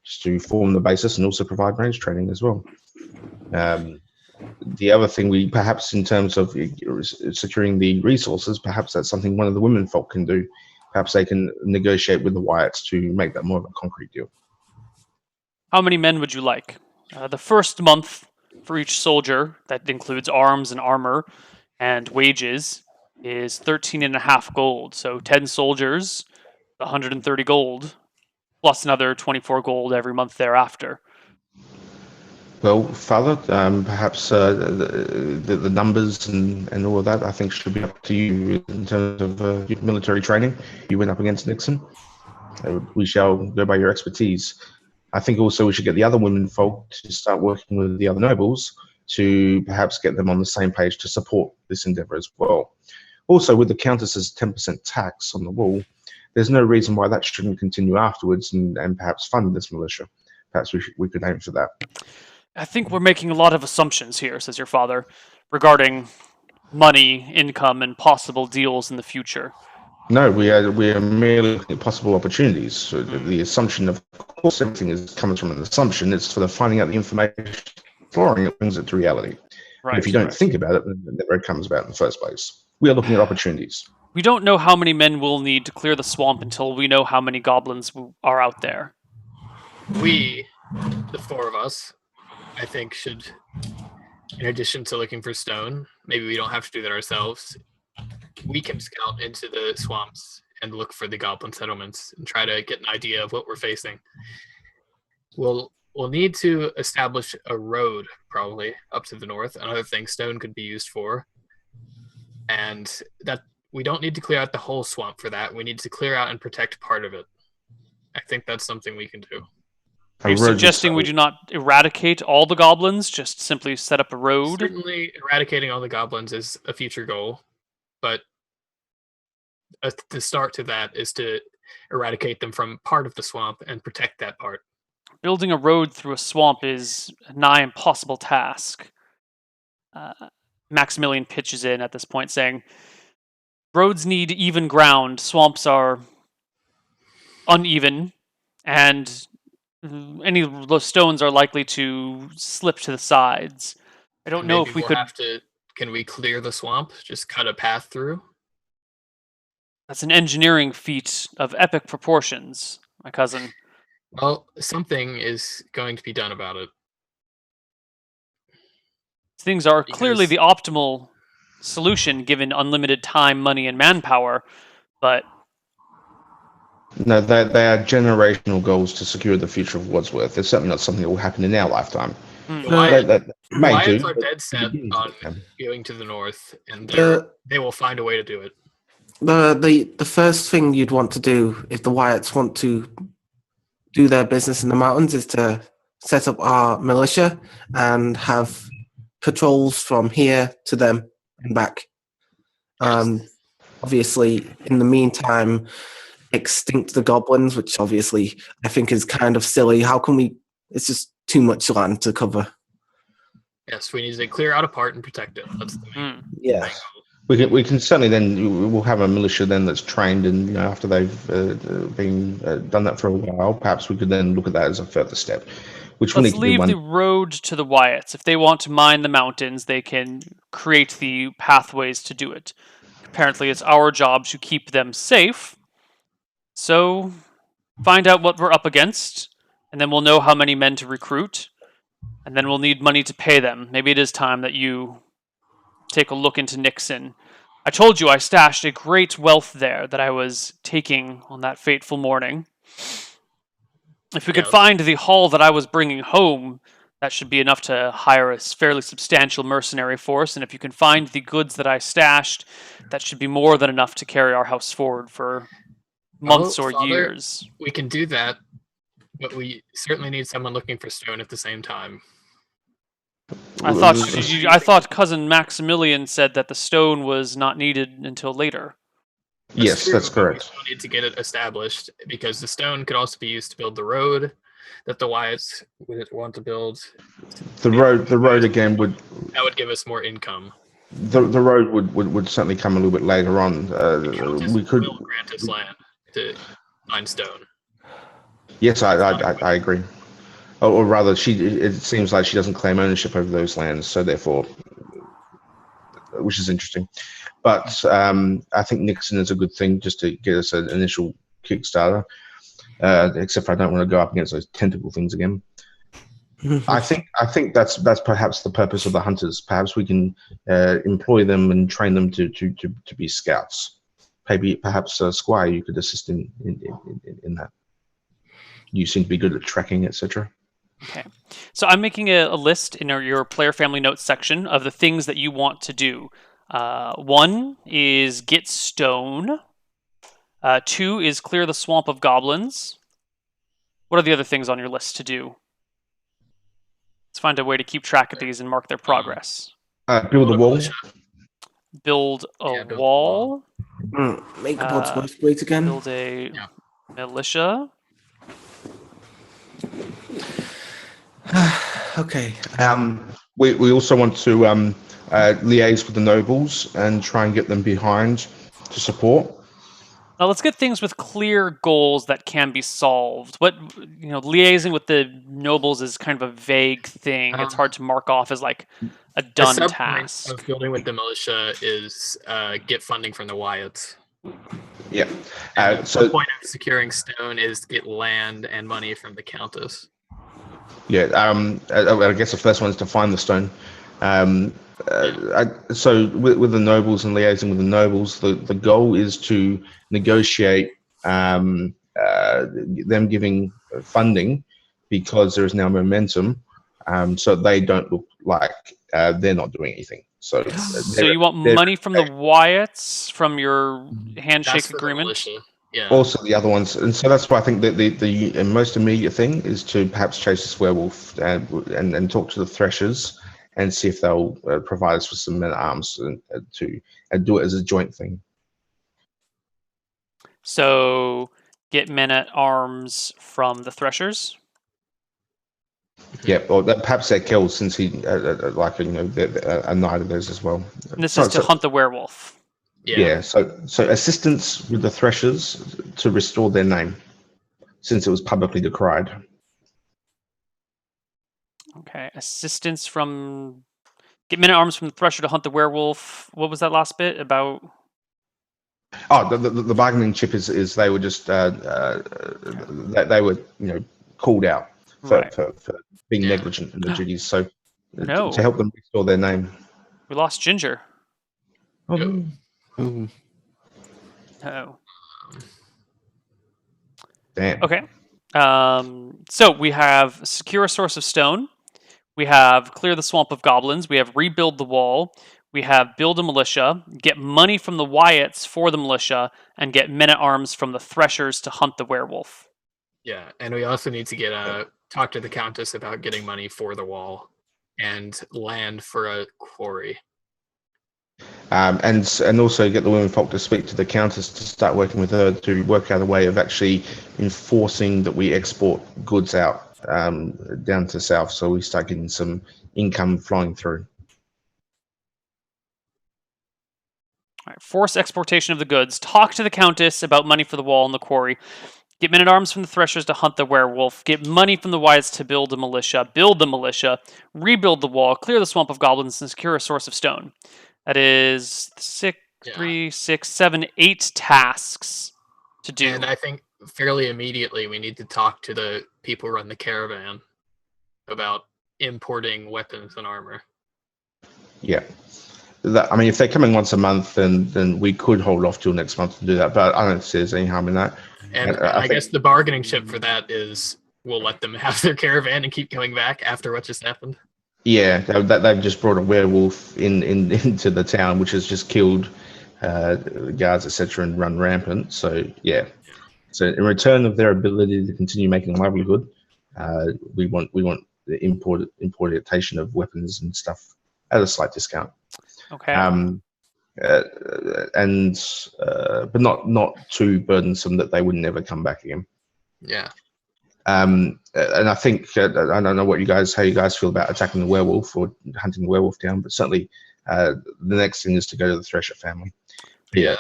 [SPEAKER 4] just to form the basis and also provide range training as well. The other thing, we perhaps, in terms of securing the resources, perhaps that's something one of the women folk can do. Perhaps they can negotiate with the Wyatts to make that more of a concrete deal.
[SPEAKER 1] How many men would you like? The first month for each soldier, that includes arms and armor and wages, is 13.5 gold. So 10 soldiers, 130 gold, plus another 24 gold every month thereafter.
[SPEAKER 4] Well, Father, perhaps the numbers and all of that, I think, should be up to you in terms of your military training. You went up against Nixon. We shall go by your expertise. I think also we should get the other women folk to start working with the other nobles to perhaps get them on the same page to support this endeavor as well. Also, with the Countess's 10% tax on the wall, there's no reason why that shouldn't continue afterwards and perhaps fund this militia. Perhaps we could aim for that.
[SPEAKER 1] I think we're making a lot of assumptions here, says your father, regarding money, income, and possible deals in the future.
[SPEAKER 4] No, we are merely looking at possible opportunities. So the assumption, of course, everything comes from an assumption. It's for the finding out the information, exploring it, brings it to reality. Right, if you don't think about it, then it never comes about in the first place. We are looking at opportunities.
[SPEAKER 1] We don't know how many men we'll need to clear the swamp until we know how many goblins are out there.
[SPEAKER 5] We, the 4 of us, I think should, in addition to looking for stone, maybe we don't have to do that ourselves. We can scout into the swamps and look for the goblin settlements and try to get an idea of what we're facing. We'll need to establish a road, probably, up to the north. Another thing stone could be used for. And that we don't need to clear out the whole swamp for that. We need to clear out and protect part of it. I think that's something we can do.
[SPEAKER 1] Are you suggesting we do not eradicate all the goblins, just simply set up a road?
[SPEAKER 5] Certainly eradicating all the goblins is a future goal, but the start to that is to eradicate them from part of the swamp and protect that part.
[SPEAKER 1] Building a road through a swamp is a nigh impossible task. Maximilian pitches in at this point, saying, roads need even ground. Swamps are uneven, and any stones are likely to slip to the sides. I don't know
[SPEAKER 5] Maybe
[SPEAKER 1] if we
[SPEAKER 5] we'll
[SPEAKER 1] could.
[SPEAKER 5] have to. Can we clear the swamp? Just cut a path through?
[SPEAKER 1] That's an engineering feat of epic proportions, my cousin.
[SPEAKER 5] Well, something is going to be done about it.
[SPEAKER 1] Things are clearly
[SPEAKER 5] Because-
[SPEAKER 1] the optimal solution given unlimited time, money, and manpower, but
[SPEAKER 4] No, they are generational goals to secure the future of Wadsworth. It's certainly not something that will happen in our lifetime.
[SPEAKER 1] hmm,
[SPEAKER 5] The Wyatt-
[SPEAKER 4] That may
[SPEAKER 5] Wyatts
[SPEAKER 4] do.
[SPEAKER 5] are
[SPEAKER 4] but
[SPEAKER 5] dead
[SPEAKER 4] to
[SPEAKER 5] set
[SPEAKER 4] begin
[SPEAKER 5] on
[SPEAKER 4] with,
[SPEAKER 5] going to the north, and
[SPEAKER 2] The
[SPEAKER 5] they will find a way to do it.
[SPEAKER 2] the first thing you'd want to do if the Wyatts want to do their business in the mountains is to set up our militia and have patrols from here to them and back. Obviously, in the meantime, extinct the goblins, which obviously I think is kind of silly. How can we? It's just too much land to cover.
[SPEAKER 5] Yes, we need to clear out a part and protect it. That's the main
[SPEAKER 1] hmm.
[SPEAKER 2] Yeah.
[SPEAKER 4] we can certainly then we'll have a militia then that's trained, and after they've been done that for a while, perhaps we could then look at that as a further step, which will need
[SPEAKER 1] Let's
[SPEAKER 4] to be
[SPEAKER 1] leave
[SPEAKER 4] one.
[SPEAKER 1] the road to the Wyatts. If they want to mine the mountains, they can create the pathways to do it. Apparently, it's our job to keep them safe. So, find out what we're up against, and then we'll know how many men to recruit, and then we'll need money to pay them. Maybe it is time that you take a look into Nixon. I told you I stashed a great wealth there that I was taking on that fateful morning. If we could
[SPEAKER 5] Yes.
[SPEAKER 1] find the haul that I was bringing home, that should be enough to hire a fairly substantial mercenary force. And if you can find the goods that I stashed, that should be more than enough to carry our house forward for months or
[SPEAKER 5] Father,
[SPEAKER 1] years.
[SPEAKER 5] We can do that, but we certainly need someone looking for stone at the same time.
[SPEAKER 1] I thought cousin Maximilian said that the stone was not needed until later.
[SPEAKER 4] Yes,
[SPEAKER 5] true,
[SPEAKER 4] that's
[SPEAKER 5] but we
[SPEAKER 4] correct.
[SPEAKER 5] still need to get it established because the stone could also be used to build the road that the Wyatts would want to build.
[SPEAKER 4] The road again would
[SPEAKER 5] That would give us more income.
[SPEAKER 4] the road would certainly come a little bit later on.
[SPEAKER 5] The Countess
[SPEAKER 4] We could.
[SPEAKER 5] will grant us land to mine stone.
[SPEAKER 4] Yes, I agree. Or rather, it seems like she doesn't claim ownership over those lands, so therefore, which is interesting. But I think Nixon is a good thing just to get us an initial Kickstarter. Except for I don't want to go up against those tentacle things again. I think that's perhaps the purpose of the hunters. Perhaps we can employ them and train them to be scouts. Perhaps Squire, you could assist in that. You seem to be good at tracking, etc.
[SPEAKER 1] Okay. So I'm making a list in your player family notes section of the things that you want to do. 1 is get stone. 2 is clear the swamp of goblins. What are the other things on your list to do? Let's find a way to keep track of these and mark their progress.
[SPEAKER 4] Build a wall.
[SPEAKER 5] militia.
[SPEAKER 1] Build a
[SPEAKER 5] Yeah, build a
[SPEAKER 1] wall.
[SPEAKER 2] Make Wadsworth great again.
[SPEAKER 1] Build a militia.
[SPEAKER 2] Okay.
[SPEAKER 4] We also want to liaise with the nobles and try and get them behind to support.
[SPEAKER 1] Now let's get things with clear goals that can be solved. Liaising with the nobles is kind of a vague thing. It's hard to mark off as like a done
[SPEAKER 5] The
[SPEAKER 1] task.
[SPEAKER 5] subpoint of building with the militia is get funding from the Wyatts.
[SPEAKER 4] Yeah.
[SPEAKER 5] The point of securing stone is get land and money from the Countess.
[SPEAKER 4] Yeah. I guess the first one is to find the stone. So with the nobles and liaising with the nobles, the goal is to negotiate them giving funding because there is now momentum, so they don't look like they're not doing anything. So
[SPEAKER 1] you want money from the Wyatts from your handshake
[SPEAKER 5] That's for the
[SPEAKER 1] agreement?
[SPEAKER 5] militia. Yeah.
[SPEAKER 4] also the other ones, and so that's why I think that the most immediate thing is to perhaps chase this werewolf and talk to the threshers and see if they'll provide us with some men at arms and do it as a joint thing.
[SPEAKER 1] So get men at arms from the threshers.
[SPEAKER 4] Yeah, or perhaps they're killed since he a knight of theirs as well.
[SPEAKER 1] And this is to hunt the werewolf.
[SPEAKER 4] Yeah. So assistance with the threshers to restore their name. since it was publicly decried.
[SPEAKER 1] Okay. Assistance from get men-at-arms from the Thresher to hunt the werewolf. What was that last bit about?
[SPEAKER 4] Oh, the bargaining chip is they were just they were called out for,
[SPEAKER 1] Right.
[SPEAKER 4] for, for being negligent in the duties. So
[SPEAKER 1] No.
[SPEAKER 4] to help them restore their name.
[SPEAKER 1] We lost Ginger.
[SPEAKER 3] Ooh.
[SPEAKER 1] Oh.
[SPEAKER 4] Damn.
[SPEAKER 1] Okay. So we have secure a source of stone. We have clear the swamp of goblins. We have rebuild the wall. We have build a militia, get money from the Wyatts for the militia, and get men-at-arms from the Threshers to hunt the werewolf.
[SPEAKER 5] Yeah, and we also need to get talk to the Countess about getting money for the wall and land for a quarry.
[SPEAKER 4] And also get the womenfolk to speak to the Countess to start working with her to work out a way of actually enforcing that we export goods out down to south, so we start getting some income flowing through.
[SPEAKER 1] All right, force exportation of the goods. Talk to the Countess about money for the wall and the quarry. Get men-at-arms from the Threshers to hunt the werewolf. Get money from the Wyatts to build a militia. Build the militia. Rebuild the wall. Clear the swamp of goblins and secure a source of stone. That is 3, 6, 7, 8 tasks to do.
[SPEAKER 5] And I think fairly immediately we need to talk to the people who run the caravan about importing weapons and armor.
[SPEAKER 4] Yeah. I mean, if they're coming once a month, then we could hold off till next month to do that. But I don't see there's any harm in that.
[SPEAKER 5] And I guess the bargaining chip for that is we'll let them have their caravan and keep coming back after what just happened.
[SPEAKER 4] Yeah, they've just brought a werewolf into the town, which has just killed guards, etc., and run rampant. So yeah. So in return of their ability to continue making a livelihood, we want the importation of weapons and stuff at a slight discount.
[SPEAKER 1] Okay.
[SPEAKER 4] But not too burdensome that they would never come back again.
[SPEAKER 5] Yeah.
[SPEAKER 4] And I think I don't know how you guys feel about attacking the werewolf or hunting the werewolf down, but certainly the next thing is to go to the Thresher family.
[SPEAKER 5] Yeah.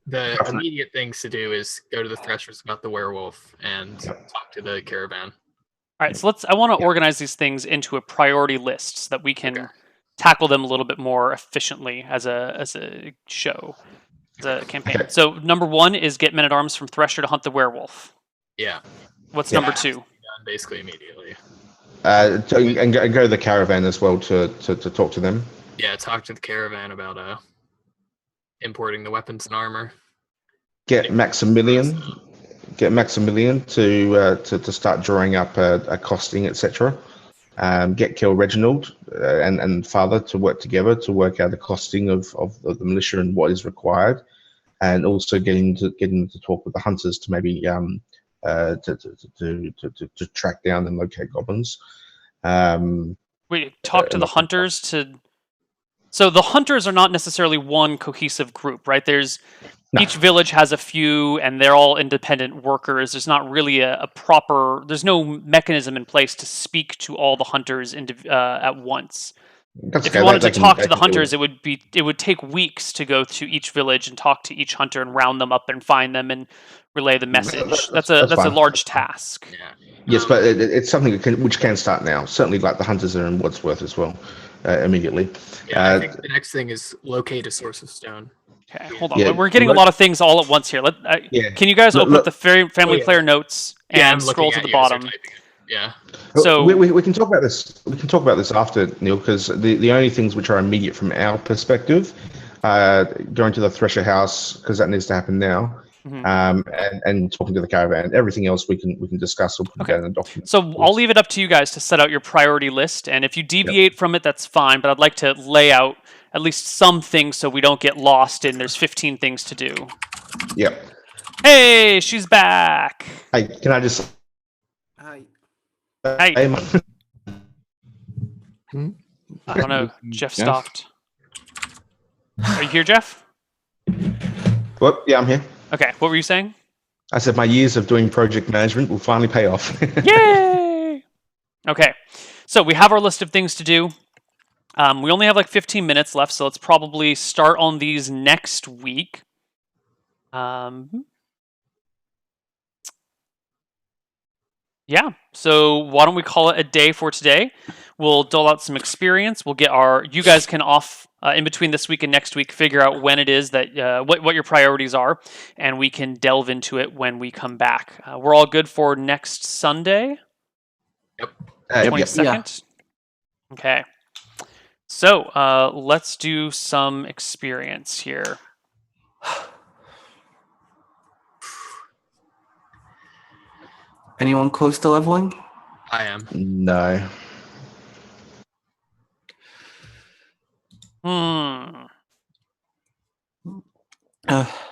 [SPEAKER 5] The immediate things to do is go to the Threshers about the werewolf and talk to the caravan.
[SPEAKER 1] All right, so I want to organize these things into a priority list so that we can tackle them a little bit more efficiently as a show, as a campaign.
[SPEAKER 4] Okay.
[SPEAKER 1] So number 1 is get men-at-arms from Thresher to hunt the werewolf.
[SPEAKER 5] Yeah.
[SPEAKER 1] What's number 2?
[SPEAKER 5] Done basically immediately.
[SPEAKER 4] And go to the caravan as well to talk to them.
[SPEAKER 5] Yeah, talk to the caravan about importing the weapons and armor.
[SPEAKER 4] Get Maximilian to start drawing up a costing, etc. Get Kill Reginald and Father to work together to work out the costing of the militia and what is required, and also getting to talk with the hunters to maybe to track down and locate goblins.
[SPEAKER 1] Wait, talk to the hunters to. So the hunters are not necessarily one cohesive group, right? Each village has a few, and they're all independent workers. There's not really a proper. There's no mechanism in place to speak to all the hunters at once. If you wanted to talk to the hunters, it would take weeks to go to each village and talk to each hunter and round them up and find them and relay the message. That's a large task.
[SPEAKER 5] Yeah.
[SPEAKER 4] Yes, but it's something which can start now. Certainly, like the hunters are in Wadsworth as well, immediately.
[SPEAKER 5] Yeah, I think the next thing is locate a source of stone.
[SPEAKER 1] Okay, hold on. We're getting a lot of things all at once here. Can you guys open up the family player notes and scroll to the bottom?
[SPEAKER 5] Yeah.
[SPEAKER 1] So
[SPEAKER 4] we can talk about this. We can talk about this after, Neil, because the only things which are immediate from our perspective, going to the Thresher house because that needs to happen now, and talking to the caravan. Everything else we can discuss or put down in a document.
[SPEAKER 1] So I'll leave it up to you guys to set out your priority list, and if you deviate from it, that's fine. But I'd like to lay out at least some things so we don't get lost in there's 15 things to do.
[SPEAKER 4] Yep.
[SPEAKER 1] Hey, she's back.
[SPEAKER 4] Hey, can I just?
[SPEAKER 2] Hi.
[SPEAKER 1] Hey.
[SPEAKER 4] Hey,
[SPEAKER 1] I don't know. Jeff stopped. Are you here, Jeff?
[SPEAKER 4] What? Yeah, I'm here.
[SPEAKER 1] Okay, what were you saying?
[SPEAKER 4] I said my years of doing project management will finally pay off.
[SPEAKER 1] Yay! Okay, so we have our list of things to do. We only have like 15 minutes left, so let's probably start on these next week. Yeah. So why don't we call it a day for today? We'll dole out some experience. We'll get you guys can off in between this week and next week, figure out when it is that what your priorities are, and we can delve into it when we come back. We're all good for next Sunday,
[SPEAKER 5] Yep.
[SPEAKER 4] Yep.
[SPEAKER 1] 22nd. Okay. So let's do some experience here.
[SPEAKER 2] Anyone close to leveling?
[SPEAKER 5] I am.
[SPEAKER 4] No.
[SPEAKER 1] Hmm.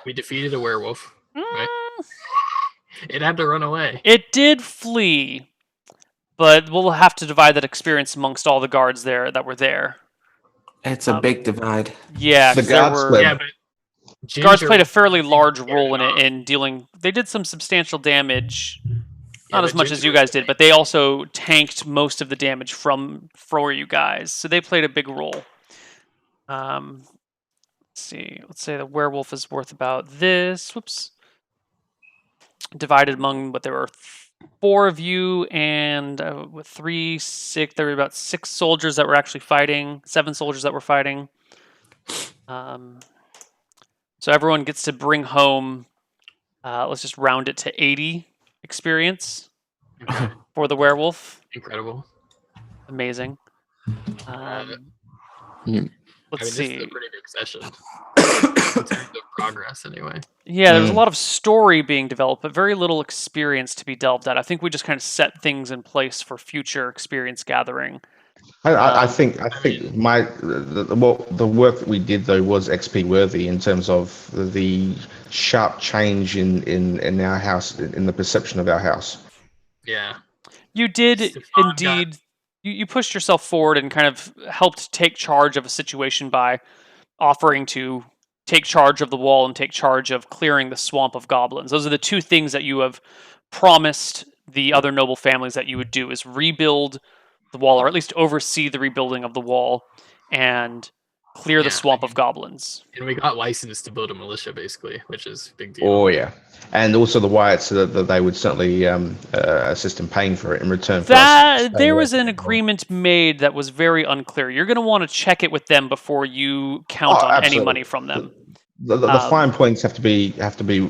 [SPEAKER 5] We defeated a werewolf. Right?
[SPEAKER 1] Mm,
[SPEAKER 5] It had to run away.
[SPEAKER 1] It did flee, but we'll have to divide that experience amongst all the guards there that were there.
[SPEAKER 2] It's a big divide.
[SPEAKER 1] Yeah,
[SPEAKER 4] The
[SPEAKER 1] 'cause there
[SPEAKER 4] guards
[SPEAKER 1] were
[SPEAKER 4] fled.
[SPEAKER 5] Yeah, but
[SPEAKER 1] guards
[SPEAKER 5] Ginger
[SPEAKER 1] played a fairly
[SPEAKER 5] was
[SPEAKER 1] large
[SPEAKER 5] scared
[SPEAKER 1] role in
[SPEAKER 5] enough.
[SPEAKER 1] it in dealing. They did some substantial damage,
[SPEAKER 5] Yeah,
[SPEAKER 1] not
[SPEAKER 5] but
[SPEAKER 1] as much as
[SPEAKER 5] Ginger
[SPEAKER 1] you
[SPEAKER 5] was
[SPEAKER 1] guys did, but they also tanked most of the damage for you guys. So they played a big role. Let's see. Let's say the werewolf is worth about this. Whoops. Divided among what there were 4 of you, and with 3, 6. There were about 6 soldiers that were actually fighting. 7 soldiers that were fighting. So everyone gets to bring home. Let's just round it to 80 experience
[SPEAKER 5] Okay.
[SPEAKER 1] for the werewolf.
[SPEAKER 5] Incredible.
[SPEAKER 1] Amazing.
[SPEAKER 3] Hmm.
[SPEAKER 1] Let's
[SPEAKER 5] This is
[SPEAKER 1] see.
[SPEAKER 5] a pretty big session in terms of progress, anyway.
[SPEAKER 1] Yeah, there was a
[SPEAKER 4] Mm.
[SPEAKER 1] lot of story being developed, but very little experience to be delved at. I think we just kind of set things in place for future experience gathering.
[SPEAKER 4] I think the work that we did though was XP worthy in terms of the sharp change in our house, in the perception of our house.
[SPEAKER 5] Yeah.
[SPEAKER 1] You did
[SPEAKER 5] Stefan
[SPEAKER 1] indeed. You pushed yourself forward and kind of helped take charge of a situation by offering to take charge of the wall and take charge of clearing the swamp of goblins. Those are the 2 things that you have promised the other noble families that you would do: is rebuild the wall, or at least oversee the rebuilding of the wall, and clear the
[SPEAKER 5] Yeah,
[SPEAKER 1] swamp of goblins.
[SPEAKER 5] And we got licensed to build a militia, basically, which is a big deal.
[SPEAKER 4] Oh yeah, and also the Wyatts that they would certainly assist in paying for it in return for us.
[SPEAKER 1] That
[SPEAKER 4] staying
[SPEAKER 1] there
[SPEAKER 4] away
[SPEAKER 1] was
[SPEAKER 4] from
[SPEAKER 1] an
[SPEAKER 4] the wall.
[SPEAKER 1] agreement made that was very unclear. You're going to want to check it with them before you count
[SPEAKER 4] Oh,
[SPEAKER 1] on any
[SPEAKER 4] absolutely.
[SPEAKER 1] money from them.
[SPEAKER 4] The fine points have to be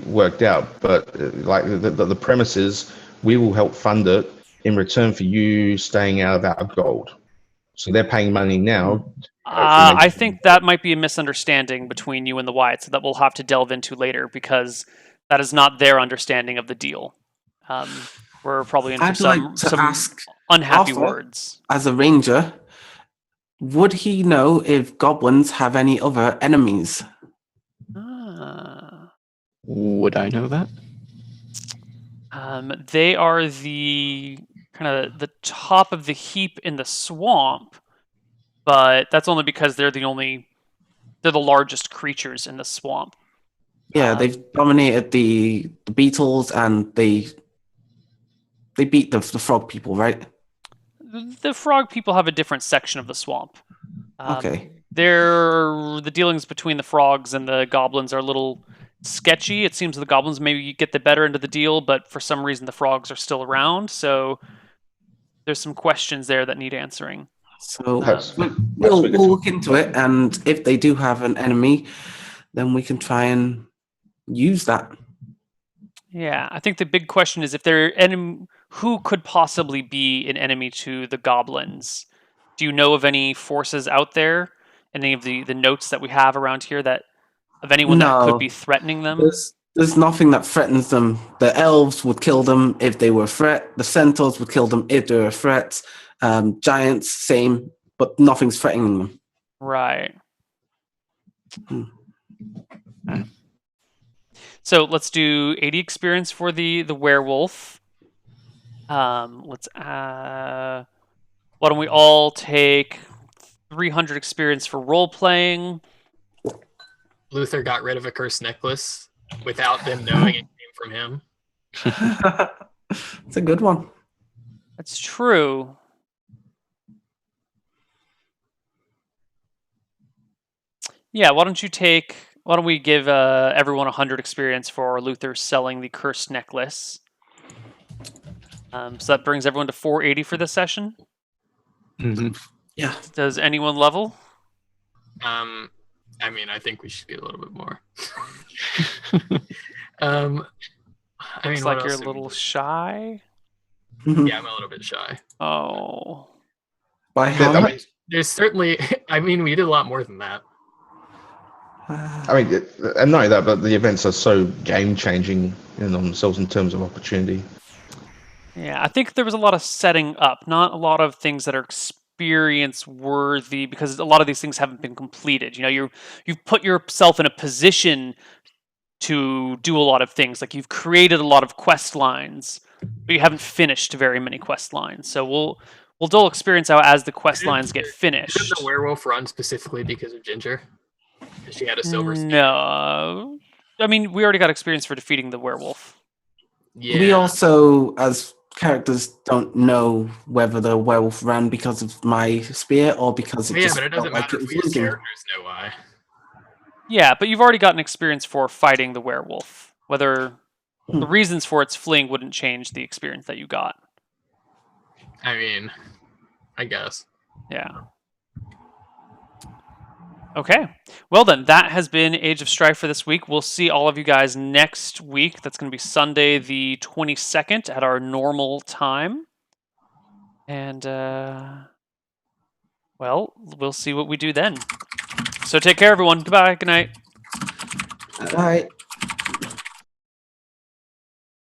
[SPEAKER 4] worked out, but like the premise is, we will help fund it in return for you staying out of our gold. So they're paying money now.
[SPEAKER 1] I think that might be a misunderstanding between you and the Wyatts that we'll have to delve into later, because that is not their understanding of the deal. We're probably in for
[SPEAKER 2] I'd like to
[SPEAKER 1] some
[SPEAKER 2] ask
[SPEAKER 1] unhappy
[SPEAKER 2] Arthur,
[SPEAKER 1] words.
[SPEAKER 2] as a ranger, would he know if goblins have any other enemies?
[SPEAKER 3] Would I know that?
[SPEAKER 1] They are the kind of the top of the heap in the swamp, but that's only because they're the largest creatures in the swamp.
[SPEAKER 2] Yeah, they've dominated the beetles, and they beat the frog people, right?
[SPEAKER 1] The frog people have a different section of the swamp.
[SPEAKER 2] Okay.
[SPEAKER 1] The dealings between the frogs and the goblins are a little sketchy. It seems the goblins maybe get the better end of the deal, but for some reason the frogs are still around. So there's some questions there that need answering.
[SPEAKER 2] So
[SPEAKER 4] That's-
[SPEAKER 2] we'll
[SPEAKER 4] that's
[SPEAKER 2] look into it, and if they do have an enemy, then we can try and use that.
[SPEAKER 1] Yeah, I think the big question is if who could possibly be an enemy to the goblins? Do you know of any forces out there? Any of the notes that we have around here that of anyone that could
[SPEAKER 2] No.
[SPEAKER 1] be threatening them?
[SPEAKER 2] There's nothing that threatens them. The elves would kill them if they were a threat. The centaurs would kill them if they were a threat. Giants, same, but nothing's threatening them.
[SPEAKER 1] Right.
[SPEAKER 2] Hmm.
[SPEAKER 1] So let's do 80 experience for the werewolf. Let's why don't we all take 300 experience for role playing?
[SPEAKER 5] Luther got rid of a cursed necklace without them knowing it came from him.
[SPEAKER 2] It's a good one.
[SPEAKER 1] That's true. Yeah, why don't we give everyone 100 experience for Luther selling the cursed necklace? So that brings everyone to 480 for this session.
[SPEAKER 2] Yeah.
[SPEAKER 1] Does anyone level?
[SPEAKER 5] I mean, I think we should get a little bit more. I mean,
[SPEAKER 1] Looks
[SPEAKER 5] what
[SPEAKER 1] like you're
[SPEAKER 5] else
[SPEAKER 1] a
[SPEAKER 5] do we
[SPEAKER 1] little
[SPEAKER 5] do?
[SPEAKER 1] shy.
[SPEAKER 5] Yeah, I'm a little bit shy.
[SPEAKER 1] Oh.
[SPEAKER 2] By how
[SPEAKER 4] I
[SPEAKER 2] much?
[SPEAKER 4] mean,
[SPEAKER 5] There's certainly. I mean, we did a lot more than that.
[SPEAKER 4] I mean, and not only that, but the events are so game changing in themselves in terms of opportunity.
[SPEAKER 1] Yeah, I think there was a lot of setting up, not a lot of things that are experience worthy, because a lot of these things haven't been completed. You know, you've put yourself in a position to do a lot of things. Like you've created a lot of quest lines, but you haven't finished very many quest lines. So we'll dole experience out as the quest lines get finished.
[SPEAKER 5] Did the werewolf run specifically because of Ginger? Because she had a silver spear.
[SPEAKER 1] No, I mean we already got experience for defeating the werewolf.
[SPEAKER 5] Yeah.
[SPEAKER 2] We also, as characters, don't know whether the werewolf ran because of my spear or because it
[SPEAKER 5] Yeah,
[SPEAKER 2] just
[SPEAKER 5] but it
[SPEAKER 2] felt
[SPEAKER 5] doesn't
[SPEAKER 2] like
[SPEAKER 5] matter
[SPEAKER 2] it
[SPEAKER 5] if
[SPEAKER 2] was
[SPEAKER 5] we as
[SPEAKER 2] losing.
[SPEAKER 5] characters know why.
[SPEAKER 1] Yeah, but you've already gotten experience for fighting the werewolf. Whether the reasons for its fleeing wouldn't change the experience that you got.
[SPEAKER 5] I mean, I guess.
[SPEAKER 1] Yeah. Okay. Well then, that has been Age of Strife for this week. We'll see all of you guys next week. That's going to be Sunday the 22nd at our normal time. And, well, we'll see what we do then. So take care, everyone. Goodbye. Good night.
[SPEAKER 2] Bye.